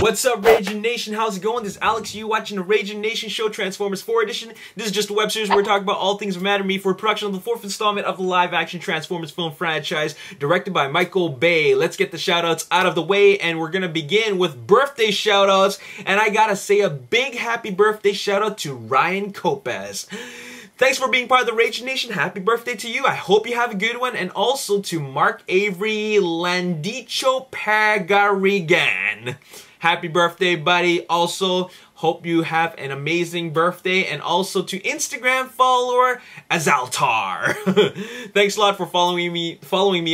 What's up, Ragin Nation? How's it going? This is Alex, you watching the Ragin Nation show, Transformers 4 edition. This is just a web series where we talk about all things that matter to me for production of the 4th installment of the live-action Transformers film franchise, directed by Michael Bay. Let's get the shoutouts out of the way, and we're gonna begin with birthday shoutouts. And I gotta say a big happy birthday shoutout to Ryan Copez. Thanks for being part of the Ragin Nation. Happy birthday to you. I hope you have a good one. And also to Mark Avery Landicho Pagarigan. Happy birthday, buddy. Also, hope you have an amazing birthday. And also to Instagram follower Azaltar. Thanks a lot for following me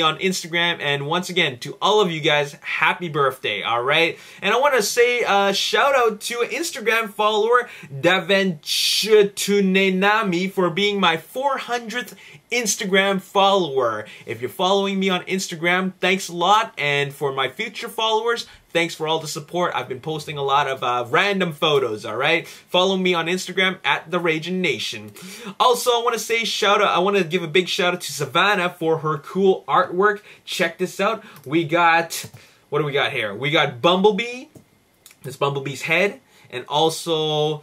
on Instagram. And once again, to all of you guys, happy birthday, all right? And I want to say a shout out to Instagram follower Davenchutunenami for being my 400th Instagram follower. If you're following me on Instagram, thanks a lot. And for my future followers, thanks for all the support. I've been posting a lot of random photos, alright? Follow me on Instagram at the Ragin Nation. Also, I want to say I want to give a big shout out to Savannah for her cool artwork. Check this out. We got, what do we got here? We got Bumblebee. This Bumblebee's head. And also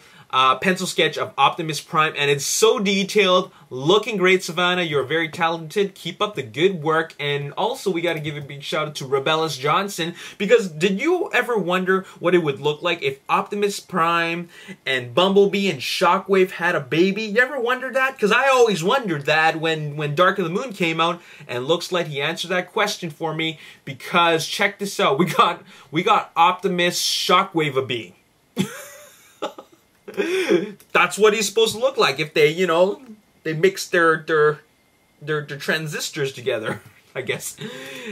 pencil sketch of Optimus Prime, and it's so detailed, looking great. Savannah, you're very talented, keep up the good work. And also we got to give a big shout out to Rebellis Johnson, because did you ever wonder what it would look like if Optimus Prime and Bumblebee and Shockwave had a baby? You ever wondered that? Because I always wondered that when Dark of the Moon came out, and looks like he answered that question for me, because check this out, we got Optimus Shockwave-a-bee. That's what he's supposed to look like if they, you know, they mix their transistors together, I guess.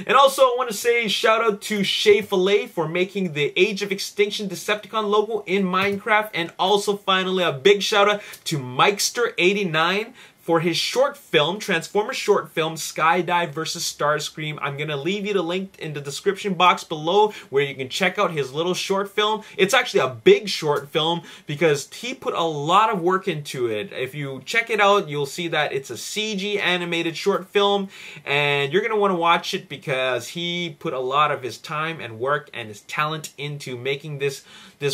And also I want to say shout out to Shay Fillet for making the Age of Extinction Decepticon logo in Minecraft. And also finally a big shout out to Mikester89 for his short film, Transformers short film, Skydive vs. Starscream. I'm going to leave you the link in the description box below where you can check out his little short film. It's actually a big short film because he put a lot of work into it. If you check it out, you'll see that it's a CG animated short film, and you're going to want to watch it because he put a lot of his time and work and his talent into making this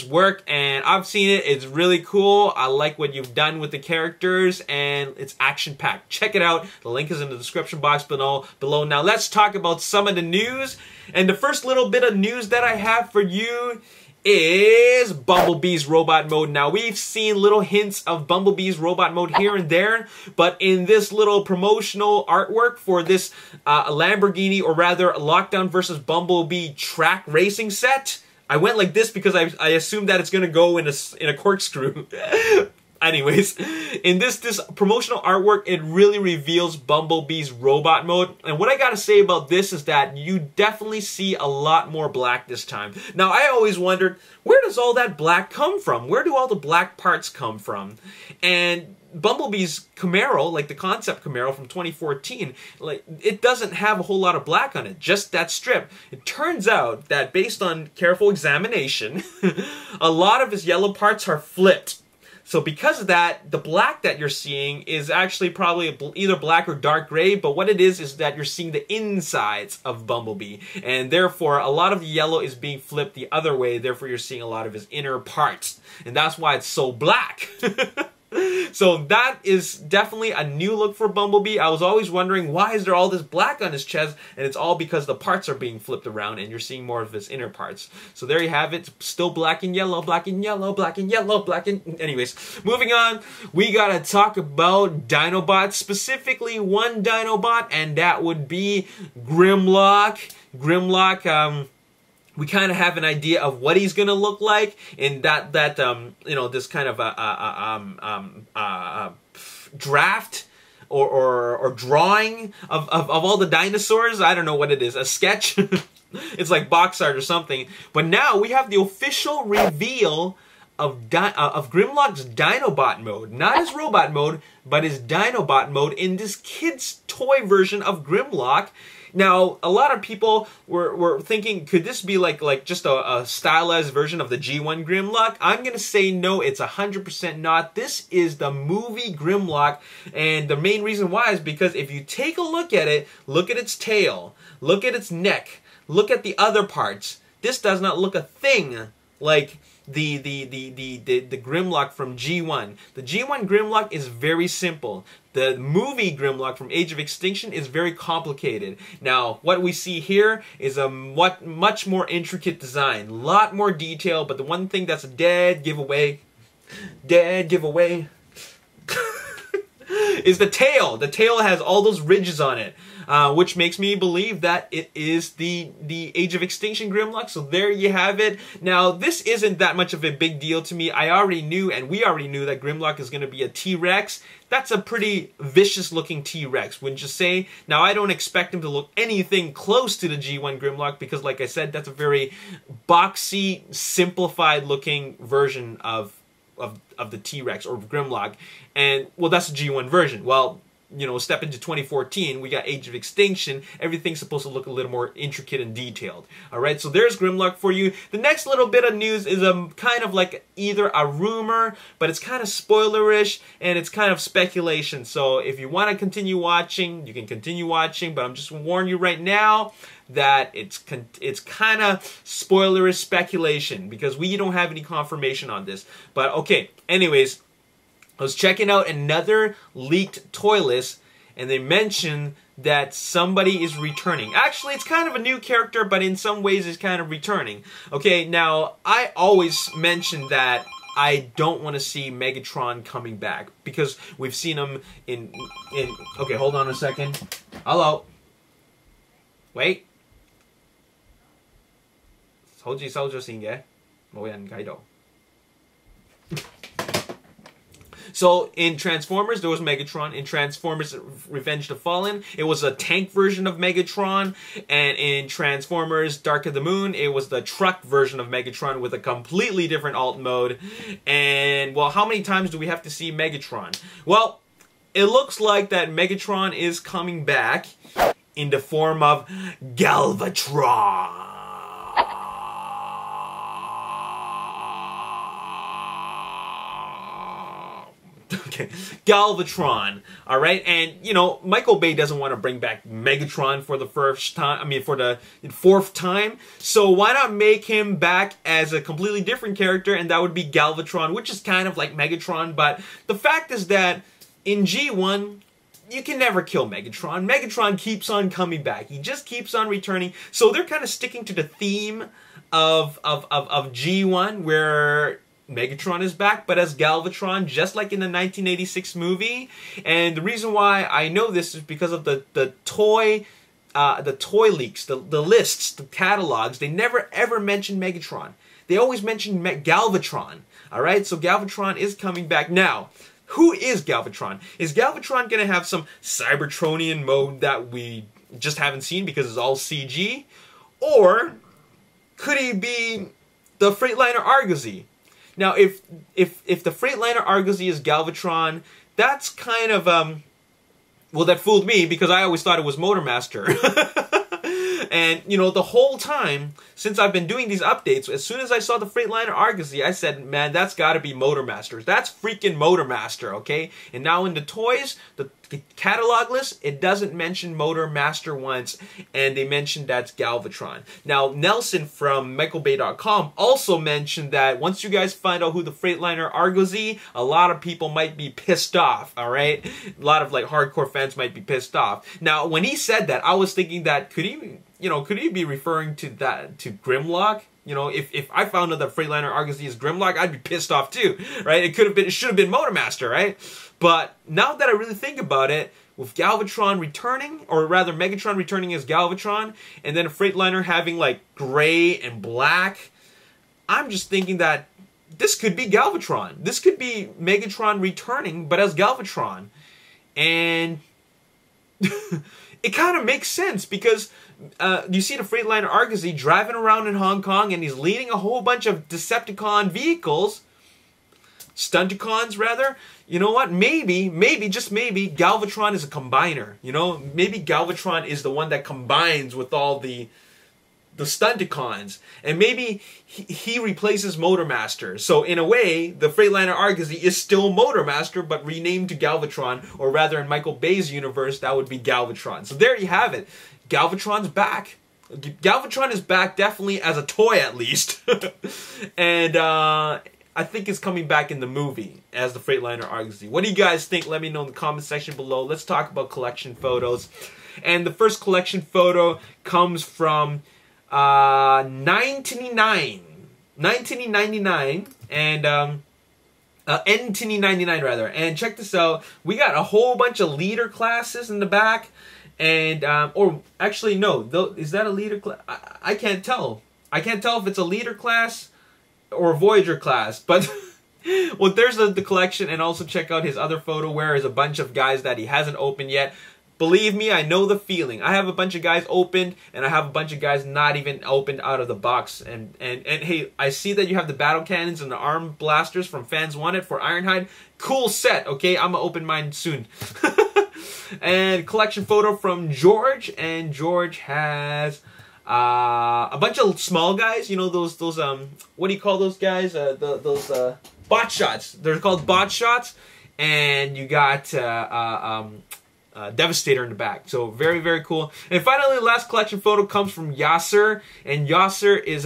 work, and I've seen it. It's really cool. I like what you've done with the characters, and it's action-packed. Check it out. The link is in the description box below. Now let's talk about some of the news. And the first little bit of news that I have for you is Bumblebee's robot mode. Now, we've seen little hints of Bumblebee's robot mode here and there, but in this little promotional artwork for this Lamborghini, or rather Lockdown vs. Bumblebee track racing set, I went like this because I assumed that it's going to go in a corkscrew. Anyways, in this promotional artwork, it really reveals Bumblebee's robot mode. And what I gotta say about this is that you definitely see a lot more black this time. Now, I always wondered, where does all that black come from? Where do all the black parts come from? And Bumblebee's Camaro, like the concept Camaro from 2014, like, it doesn't have a whole lot of black on it, just that strip. It turns out that based on careful examination, a lot of his yellow parts are flipped. So because of that, the black that you're seeing is actually probably either black or dark gray, but what it is that you're seeing the insides of Bumblebee, and therefore a lot of the yellow is being flipped the other way, therefore you're seeing a lot of his inner parts, and that's why it's so black. So that is definitely a new look for Bumblebee. I was always wondering, why is there all this black on his chest? And it's all because the parts are being flipped around and you're seeing more of his inner parts. So there you have it. Still black and yellow, black and yellow, black and yellow, black and... Anyways, moving on. We gotta talk about Dinobots, specifically one Dinobot, and that would be Grimlock. Grimlock, we kind of have an idea of what he's gonna look like in that you know, this kind of draft or drawing of all the dinosaurs. I don't know what it is, a sketch. It's like box art or something. But now we have the official reveal of Grimlock's Dinobot mode, not his robot mode, but his Dinobot mode in this kid's toy version of Grimlock. Now, a lot of people were thinking, could this be like just a stylized version of the G1 Grimlock? I'm going to say no, it's 100% not. This is the movie Grimlock, and the main reason why is because if you take a look at it, look at its tail, look at its neck, look at the other parts, this does not look a thing like the Grimlock from G1. The G1 Grimlock is very simple. The movie Grimlock from Age of Extinction is very complicated. Now, what we see here is a much more intricate design, a lot more detail, but the one thing that's a dead giveaway, is the tail. The tail has all those ridges on it, which makes me believe that it is the Age of Extinction Grimlock. So there you have it. Now, this isn't that much of a big deal to me. I already knew, and we already knew, that Grimlock is going to be a T-Rex. That's a pretty vicious looking T-Rex, wouldn't you say? Now, I don't expect him to look anything close to the G1 Grimlock because, like I said, that's a very boxy, simplified looking version of the T-Rex or Grimlock. And, well, that's the G1 version. Well, you know, step into 2014, we got Age of Extinction. Everything's supposed to look a little more intricate and detailed. Alright, so there's Grimlock for you. The next little bit of news is kind of like either a rumor, but it's kind of spoilerish, and it's kind of speculation. So if you want to continue watching, you can continue watching, but I'm just warning you right now that it's kind of spoilerish speculation because we don't have any confirmation on this. But okay, anyways, I was checking out another leaked toy list, and they mentioned that somebody is returning. Actually, it's kind of a new character, but in some ways it's kind of returning. Okay, now, I always mention that I don't want to see Megatron coming back, because we've seen him in... Okay, hold on a second. Hello. Wait. 好似收咗線嘅，冇人喺度。 So, in Transformers, there was Megatron. In Transformers Revenge of the Fallen, it was a tank version of Megatron. And in Transformers Dark of the Moon, it was the truck version of Megatron with a completely different alt mode. And, well, how many times do we have to see Megatron? Well, it looks like that Megatron is coming back in the form of Galvatron. Okay, Galvatron, alright? And, you know, Michael Bay doesn't want to bring back Megatron for the first time, I mean, for the 4th time. So why not make him back as a completely different character, and that would be Galvatron, which is kind of like Megatron. But the fact is that in G1, you can never kill Megatron. Megatron keeps on coming back. He just keeps on returning. So they're kind of sticking to the theme of G1, where Megatron is back, but as Galvatron, just like in the 1986 movie. And the reason why I know this is because of the toy leaks, the lists, the catalogs. They never ever mention Megatron. They always mention Galvatron. All right, so Galvatron is coming back now. Who is Galvatron? Is Galvatron gonna have some Cybertronian mode that we just haven't seen because it's all CG, or could he be the Freightliner Argosy? Now, if the Freightliner Argosy is Galvatron, that's kind of, well, that fooled me because I always thought it was Motormaster. And, you know, the whole time, since I've been doing these updates, as soon as I saw the Freightliner Argosy, I said, man, that's gotta be Motormaster. That's freaking Motormaster, okay? And now in the toys, the catalog list, it doesn't mention Motormaster once, and they mentioned that's Galvatron. Now, Nelson from MichaelBay.com also mentioned that once you guys find out who the Freightliner Argosy, a lot of people might be pissed off, alright? A lot of, like, hardcore fans might be pissed off. Now, when he said that, I was thinking that, could he be referring to Grimlock? You know, if I found out that Freightliner Argosy is Grimlock, I'd be pissed off too, right? It should have been Motormaster, right? But now that I really think about it, with Galvatron returning, or rather Megatron returning as Galvatron, and then a Freightliner having like gray and black, I'm just thinking that this could be Galvatron. This could be Megatron returning, but as Galvatron. And it kind of makes sense because you see the Freightliner Argosy driving around in Hong Kong, and he's leading a whole bunch of Decepticon vehicles, Stunticons rather. You know what? Maybe, just maybe, Galvatron is a combiner. You know, maybe Galvatron is the one that combines with all the Stunticons, and maybe he replaces Motormaster. So in a way, the Freightliner Argosy is still Motormaster, but renamed to Galvatron, or rather in Michael Bay's universe, that would be Galvatron. So there you have it. Galvatron's back. Galvatron is back, definitely as a toy at least. And I think it's coming back in the movie as the Freightliner Argosy. What do you guys think? Let me know in the comment section below. Let's talk about collection photos. And the first collection photo comes from 1999 and N99 rather. And check this out. We got a whole bunch of leader classes in the back. And, or actually, no. Is that a leader class? I can't tell. I can't tell if it's a leader class or a Voyager class. But, well, there's the collection. And also check out his other photo where there's a bunch of guys that he hasn't opened yet. Believe me, I know the feeling. I have a bunch of guys opened, and I have a bunch of guys not even opened out of the box. And hey, I see that you have the battle cannons and the arm blasters from Fans Wanted for Ironhide. Cool set, okay? I'm gonna open mine soon. And collection photo from George, and George has a bunch of small guys. You know those what do you call those guys? Those bot shots. They're called bot shots, and you got Devastator in the back. So very, very cool. And finally, the last collection photo comes from Yasser, and Yasser is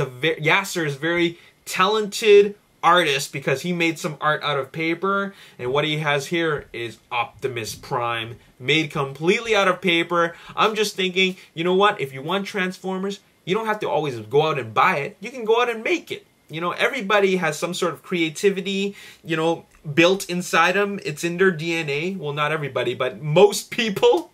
very talented artist because he made some art out of paper, and what he has here is Optimus Prime made completely out of paper. I'm just thinking, you know what, if you want Transformers, you don't have to always go out and buy it. You can go out and make it. You know, everybody has some sort of creativity, you know, built inside them. It's in their DNA. Well, not everybody, but most people.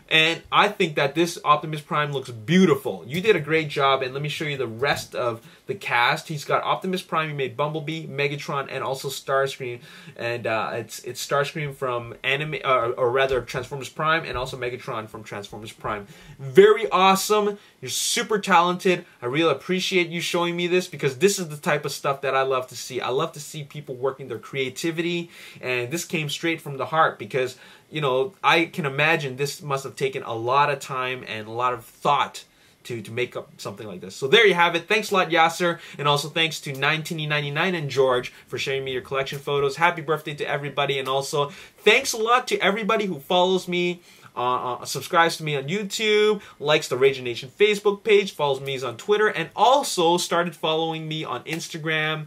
And I think that this Optimus Prime looks beautiful. You did a great job, and let me show you the rest of the cast. He's got Optimus Prime. He made Bumblebee, Megatron, and also Starscream. And it's Starscream from anime, or rather Transformers Prime, and also Megatron from Transformers Prime. Very awesome. You're super talented. I really appreciate you showing me this because this is the type of stuff that I love to see. I love to see people working their creativity, and this came straight from the heart because, you know, I can imagine this must have taken a lot of time and a lot of thought to make up something like this. So there you have it. Thanks a lot, Yasser. And also thanks to 1999 and George for sharing me your collection photos. Happy birthday to everybody. And also thanks a lot to everybody who follows me, subscribes to me on YouTube, likes the Ragin Nation Facebook page, follows me on Twitter, and also started following me on Instagram.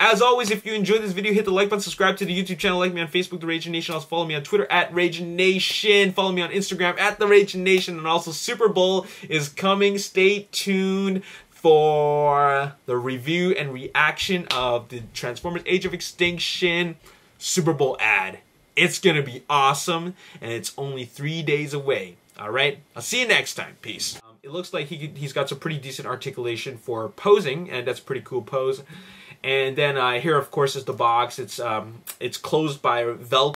As always, if you enjoyed this video, hit the like button, subscribe to the YouTube channel, like me on Facebook, The Ragin Nation. Also follow me on Twitter at Ragin Nation. Follow me on Instagram at The Ragin Nation. And also Super Bowl is coming. Stay tuned for the review and reaction of the Transformers Age of Extinction Super Bowl ad. It's going to be awesome, and it's only 3 days away. All right? I'll see you next time. Peace. It looks like he's got some pretty decent articulation for posing, and that's a pretty cool pose. And then here, of course, is the box. It's closed by Velcro.